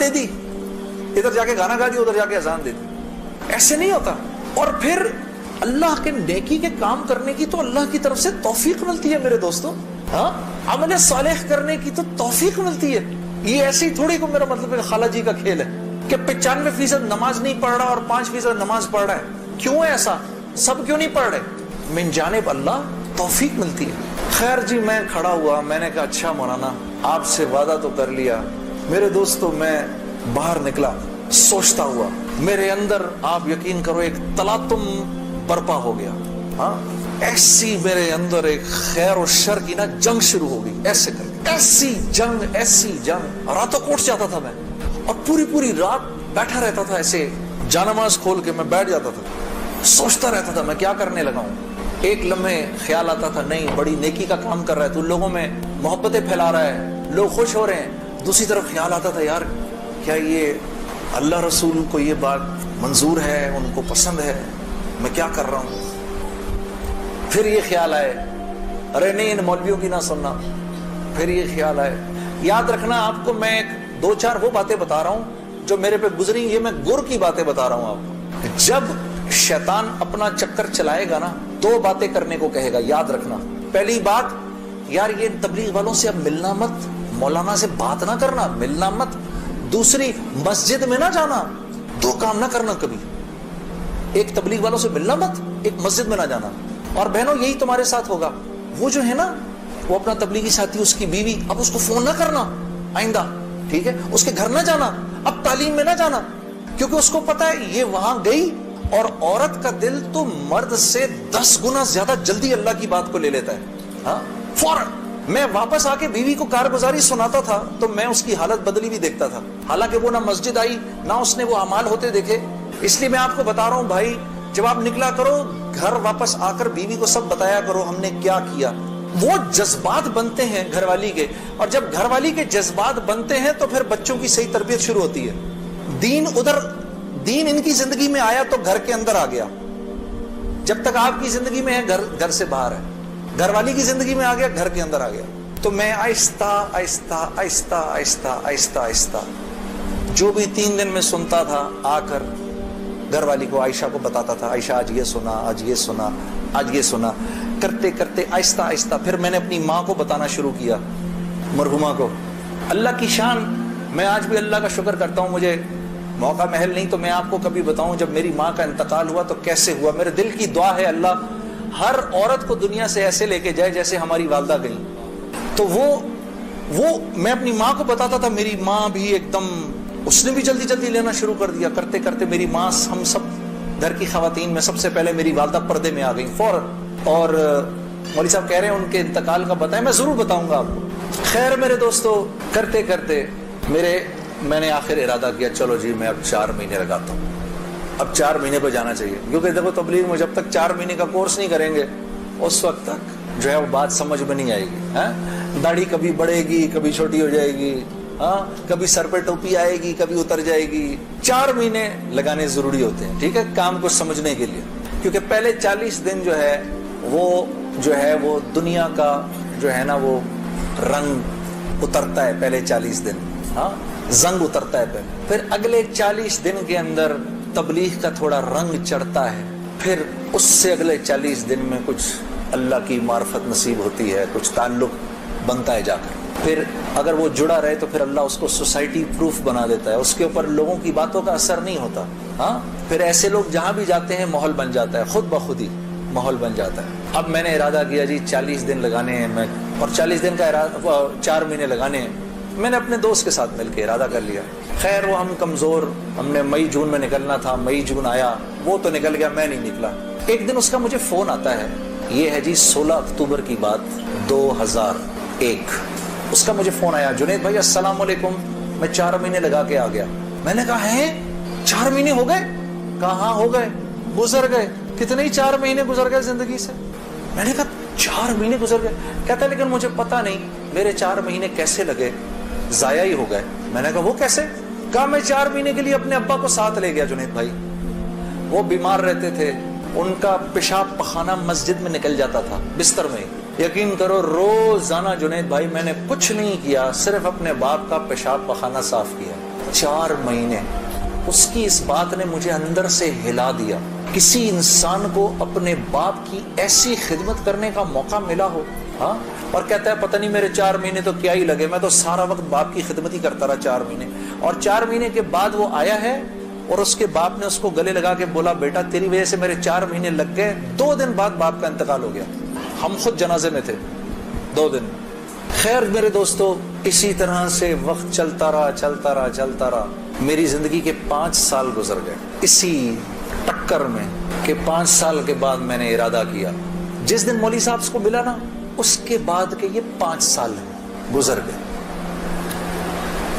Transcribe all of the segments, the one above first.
دے دی, ادھر جا کے گانا گا دی, ادھر جا کے اذان دے دی. ایسے نہیں ہوتا. اور پھر اللہ کے نیکی کے کام کرنے کی تو اللہ کی طرف سے توفیق ملتی ہے میرے دوستوں. ہاں, عمل صالح کرنے کی تو توفیق ملتی ہے. یہ ایسی تھوڑی کو میرا مطلب ہے خالہ جی کا کھیل ہے کہ 95% نماز نہیں پڑھ رہا اور 5% نماز پڑھ رہا ہے. کیوں ہے ایسا؟ سب کیوں نہیں پڑھ رہے؟ من جانب اللہ توفیق ملتی ہے. خیر جی, میں کھڑا ہوا, میں نے کہا اچھا مولانا آپ سے وعدہ تو کر لیا. میرے دوستو میں باہر نکلا سوچتا ہوا, میرے اندر آپ یقین کرو ایک تلاطم برپا ہو گیا. ہاں, ایسی میرے اندر ایک خیر و شر کی نا جنگ شروع ہو گئی. ایسے کر ایسی جنگ راتوں کوٹ جاتا تھا میں, اور پوری رات بیٹھا رہتا تھا ایسے, جانماز کھول کے میں بیٹھ جاتا تھا, سوچتا رہتا تھا میں کیا کرنے لگا ہوں. ایک لمحے خیال آتا تھا نہیں بڑی نیکی کا کام کر رہا ہے تو لوگوں میں محبتیں پھیلا رہا ہے, لوگ خوش ہو رہے ہیں. دوسری طرف خیال آتا تھا یار کیا یہ اللہ رسول کو یہ بات منظور ہے, ان کو پسند ہے, میں کیا کر رہا ہوں. پھر یہ خیال آئے ارے نہیں ان مولویوں کی نہ سننا. پھر یہ خیال آئے, یاد رکھنا آپ کو میں 2-4 وہ باتیں بتا رہا ہوں جو میرے پہ گزری, یہ میں گر کی باتیں بتا رہا ہوں آپ کو. جب شیطان اپنا چکر چلائے گا نا 2 باتیں کرنے کو کہے گا, یاد رکھنا. پہلی بات یار یہ تبلیغ والوں سے اب ملنا مت, مولانا سے بات نہ کرنا, ملنا مت. دوسری مسجد میں نہ جانا, 2 کام نہ کرنا کبھی. ایک تبلیغ والوں سے ملنا مت, ایک مسجد میں نہ جانا. اور بہنوں یہی تمہارے ساتھ ہوگا. وہ جو ہے نا وہ اپنا تبلیغی ساتھی اس کی بیوی, اب اس کو فون نہ کرنا آئندہ, ٹھیک ہے, اس کے گھر نہ جانا, اب تعلیم میں نہ جانا, کیونکہ اس کو پتا ہے یہ وہاں گئی اور عورت کا دل تو مرد سے 10 گنا زیادہ جلدی اللہ کی بات کو لے لیتا ہے. ہاں فوراً. میں واپس آ کے بیوی کو کارگزاری سناتا تھا تو میں اس کی حالت بدلی بھی دیکھتا تھا, حالانکہ وہ نہ مسجد آئی نہ اس نے وہ اعمال ہوتے دیکھے. اس لیے میں آپ کو بتا رہا ہوں بھائی, جب آپ نکلا کرو گھر واپس آ کر بیوی کو سب بتایا کرو ہم نے کیا کیا. وہ جذبات بنتے ہیں گھر والی کے, اور جب گھر والی کے جذبات بنتے ہیں تو پھر بچوں کی صحیح تربیت شروع ہوتی ہے. دین ان کی زندگی میں آیا تو گھر کے اندر آ گیا. جب تک آپ کی زندگی میں ہے گھر سے باہر ہے, گھر والی کی زندگی میں آ گیا گھر کے اندر آ گیا. تو میں آہستہ جو بھی 3 دن میں سنتا تھا آ کر گھر والی کو عائشہ کو بتاتا تھا, عائشہ آج یہ سنا, آج یہ سنا, آج یہ سنا. کرتے آہستہ پھر میں نے اپنی ماں کو بتانا شروع کیا, مرحومہ کو. اللہ کی شان, میں آج بھی اللہ کا شکر کرتا ہوں, مجھے موقع محل نہیں تو میں آپ کو کبھی بتاؤں جب میری ماں کا انتقال ہوا تو کیسے ہوا. میرے دل کی دعا ہے اللہ ہر عورت کو دنیا سے ایسے لے کے جائے جیسے ہماری والدہ گئی. تو وہ میں اپنی ماں کو بتاتا تھا, میری ماں بھی ایک دم, اس نے بھی جلدی لینا شروع کر دیا. کرتے میری ماں, ہم سب گھر کی خواتین میں سب سے پہلے میری والدہ پردے میں آ گئی فوراً. اور مولوی صاحب کہہ رہے ہیں ان کے انتقال کا بتائیں, میں ضرور بتاؤں گا آپ کو. خیر میرے دوستو, کرتے میں نے آخر ارادہ کیا چلو جی میں اب 4 مہینے لگاتا ہوں, اب 4 مہینے پہ جانا چاہیے. کیونکہ دیکھو تبلیغ میں جب تک 4 مہینے کا کورس نہیں کریں گے اس وقت تک جو ہے وہ بات سمجھ میں نہیں آئے گی. داڑھی کبھی بڑھے گی, کبھی چھوٹی ہو جائے گی, کبھی سر پہ ٹوپی آئے گی, کبھی اتر جائے گی. 4 مہینے لگانے ضروری ہوتے ہیں, ٹھیک ہے, کام کو سمجھنے کے لیے. کیونکہ پہلے 40 دن جو ہے وہ دنیا کا جو ہے نا وہ رنگ اترتا ہے. پہلے 40 دن زنگ اترتا ہے پہلے, پھر اگلے 40 دن کے اندر تبلیغ کا تھوڑا رنگ چڑھتا ہے, پھر اس سے اگلے 40 دن میں کچھ اللہ کی معرفت نصیب ہوتی ہے, کچھ تعلق بنتا ہے جا کر. پھر اگر وہ جڑا رہے تو پھر اللہ اس کو سوسائٹی پروف بنا دیتا ہے, اس کے اوپر لوگوں کی باتوں کا اثر نہیں ہوتا. پھر ایسے لوگ جہاں بھی جاتے ہیں ماحول بن جاتا ہے, خود بخود ہی ماحول بن جاتا ہے. اب میں نے ارادہ کیا جی 40 دن لگانے ہیں میں, اور 40 دن کا 4 مہینے لگانے ہیں. میں نے اپنے دوست کے ساتھ مل کے ارادہ کر لیا. خیر وہ ہم کمزور, ہم نے مئی جون میں نکلنا تھا, مئی جون آیا, وہ تو نکل گیا, میں نہیں نکلا. ایک دن اس کا مجھے فون آتا ہے, یہ ہے جی 16 اکتوبر کی بات 2001. اس کا مجھے فون آیا, جنید بھائی السلام علیکم, میں 4 مہینے لگا کے آ گیا. میں نے کہا ہیں 4 مہینے ہو گئے؟ کہا ہاں ہو گئے, گزر گئے. کتنے ہی 4 مہینے گزر گئے زندگی سے. میں نے کہا 4 مہینے گزر گئے. کہتا ہے لیکن مجھے پتا نہیں میرے 4 مہینے کیسے لگے, ضائع ہی ہو گئے. میں نے کہا وہ کیسے؟ کہا میں 4 مہینے کے لیے اپنے ابا کو ساتھ لے گیا جنید بھائی, وہ بیمار رہتے تھے, ان کا پیشاب پخانہ مسجد میں نکل جاتا تھا بستر میں. یقین کرو روزانہ جنید بھائی میں نے کچھ نہیں کیا, صرف اپنے باپ کا پیشاب پخانہ صاف کیا. 4 مہینے اس کی اس بات نے مجھے اندر سے ہلا دیا. کسی انسان کو اپنے باپ کی ایسی خدمت کرنے کا موقع ملا ہو, ہاں, اور کہتا ہے پتہ نہیں میرے 4 مہینے تو کیا ہی لگے, میں تو سارا وقت باپ کی خدمت ہی کرتا رہا 4 مہینے. اور 4 مہینے کے بعد وہ آیا ہے اور اس کے باپ نے اس کو گلے لگا کے بولا بیٹا تیری وجہ سے میرے 4 مہینے لگ گئے. 2 دن بعد باپ کا انتقال ہو گیا. ہم خود جنازے میں تھے 2 دن. خیر میرے دوستو, اسی طرح سے وقت چلتا رہا. میری زندگی کے 5 سال گزر گئے اسی ٹکر میں کہ 5 سال کے بعد میں نے ارادہ کیا, جس دن مولوی صاحب کو ملا نا اس کے بعد کے یہ 5 سال گزر گئے,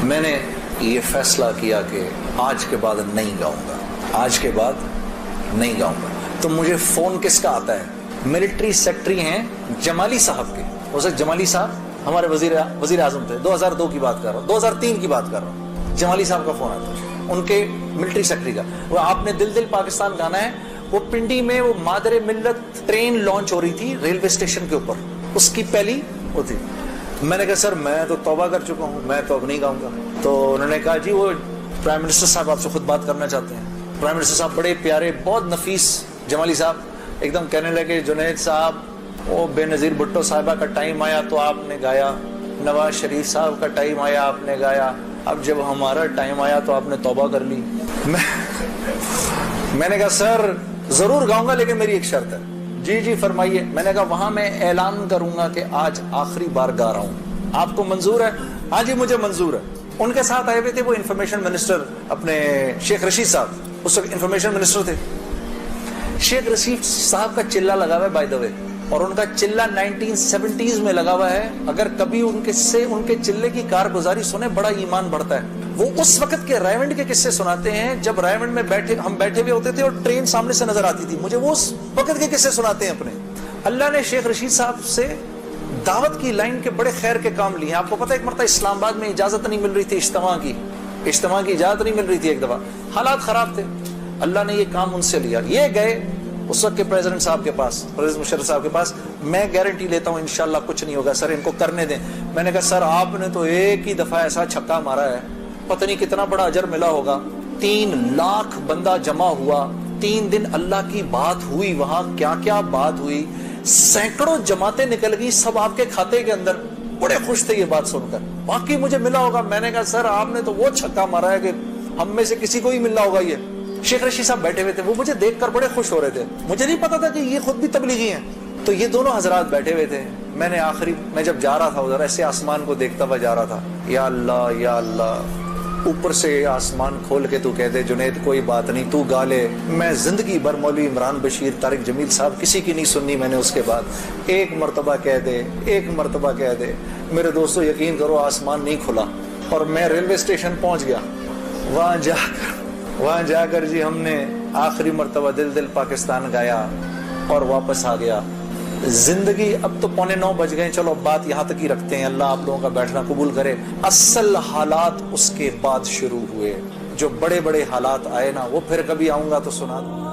میں نے یہ فیصلہ کیا کہ آج کے بعد نہیں گاؤں گا, آج کے بعد نہیں گاؤں گا. تو مجھے فون کس کا آتا ہے؟ ملٹری سیکٹری ہیں جمالی صاحب کے. جمالی صاحب ہمارے وزیر اعظم تھے, 2002 کی بات کر رہا ہوں, 2003 کی بات کر رہا ہوں. جمالی صاحب کا فون آتا ہے, ان کے ملٹری سیکٹری کا. وہ آپ نے دل دل پاکستان گانا ہے, وہ پنڈی میں وہ مادر ملت ٹرین لانچ ہو رہی تھی ریلوے اسٹیشن کے اوپر, اس کی پہلی وہ تھی. میں نے کہا سر میں تو توبہ کر چکا ہوں, میں تو اب نہیں گاؤں گا. تو انہوں نے کہا جی وہ پرائم منسٹر صاحب آپ سے خود بات کرنا چاہتے ہیں. پرائم منسٹر صاحب بڑے پیارے بہت نفیس جمالی صاحب ایک دم کہنے لگے جنید صاحب وہ بے نظیر بھٹو صاحبہ کا ٹائم آیا تو آپ نے گایا, نواز شریف صاحب کا ٹائم آیا آپ نے گایا, اب جب ہمارا ٹائم آیا تو آپ نے توبہ کر لی. میں نے کہا سر ضرور گاؤں گا لیکن میری ایک شرط ہے. جی فرمائیے. میں نے کہا وہاں میں اعلان کروں گا کہ آج آخری بار گا رہا ہوں, آپ کو منظور ہے؟ ہاں جی مجھے منظور ہے. ان کے ساتھ آئے ہوئے تھے وہ انفارمیشن منسٹر اپنے شیخ رشید صاحب, اس وقت انفارمیشن منسٹر تھے. شیخ رشید صاحب کا چلہ لگا ہوا ہے بائی دا وے, اور ان کا چلہ 1970s میں لگا ہوا ہے. اگر کبھی ان کے چلے کی کارگزاری سنے بڑا ایمان بڑھتا ہے. وہ اس وقت کے رائمنڈ کے قصے سناتے ہیں جب رائمنڈ میں ہم بیٹھے ہوئے ہوتے تھے اور ٹرین سامنے سے نظر آتی تھی. مجھے وہ اس وقت کے قصے سناتے ہیں اپنے. اللہ نے شیخ رشید صاحب سے دعوت کی لائن کے بڑے خیر کے کام لیے ہیں. آپ کو پتہ ہے ایک مرتبہ اسلام آباد میں اجازت نہیں مل رہی تھی اجتماع کی اجازت نہیں مل رہی تھی. ایک دفعہ حالات خراب تھے, اللہ نے یہ کام ان سے لیا. یہ گئے اس وقت کے پریزیڈنٹ صاحب کے پاس, پریزیڈنٹ مشرف صاحب کے پاس. میں گارنٹی لیتا ہوں انشاءاللہ کچھ نہیں ہوگا سر, ان کو کرنے دیں. میں نے کہا سر آپ نے تو ایک ہی دفعہ ایسا چھکا مارا ہے, پتہ نہیں کتنا بڑا اجر ملا ہوگا. 3 لاکھ بندہ جمع ہوا, 3 دن اللہ کی بات ہوئی, وہاں کیا کیا بات ہوئی, سینکڑوں جماعتیں نکل گئی, سب آپ کے کھاتے کے اندر. بڑے خوش تھے یہ بات سن کر, باقی مجھے ملا ہوگا. میں نے کہا سر آپ نے تو وہ چھکا مارا ہے کہ ہم میں سے کسی کو ہی ملنا ہوگا. یہ شیخ رشید صاحب بیٹھے ہوئے تھے, وہ مجھے دیکھ کر بڑے خوش ہو رہے تھے. مجھے نہیں پتا تھا کہ یہ خود بھی تبلیغی ہیں. تو یہ دونوں حضرات بیٹھے ہوئے تھے. میں جب جا رہا تھا ادھر ایسے آسمان کو دیکھتا ہوا جا رہا تھا, یا اللہ اوپر سے آسمان کھول کے تو کہہ دے جنید کوئی بات نہیں تو گا لے. میں زندگی بھر مولوی عمران بشیر, طارق جمیل صاحب کسی کی نہیں سننی میں نے. اس کے بعد ایک مرتبہ کہہ دے. میرے دوستو یقین کرو آسمان نہیں کھلا, اور میں ریلوے اسٹیشن پہنچ گیا. وہاں جا کر جی ہم نے آخری مرتبہ دل دل پاکستان گایا اور واپس آ گیا. زندگی اب تو 8:45 بج گئے, چلو بات یہاں تک ہی رکھتے ہیں, اللہ آپ لوگوں کا بیٹھنا قبول کرے. اصل حالات اس کے بعد شروع ہوئے, جو بڑے بڑے حالات آئے نا وہ پھر کبھی آؤں گا تو سنا دوں.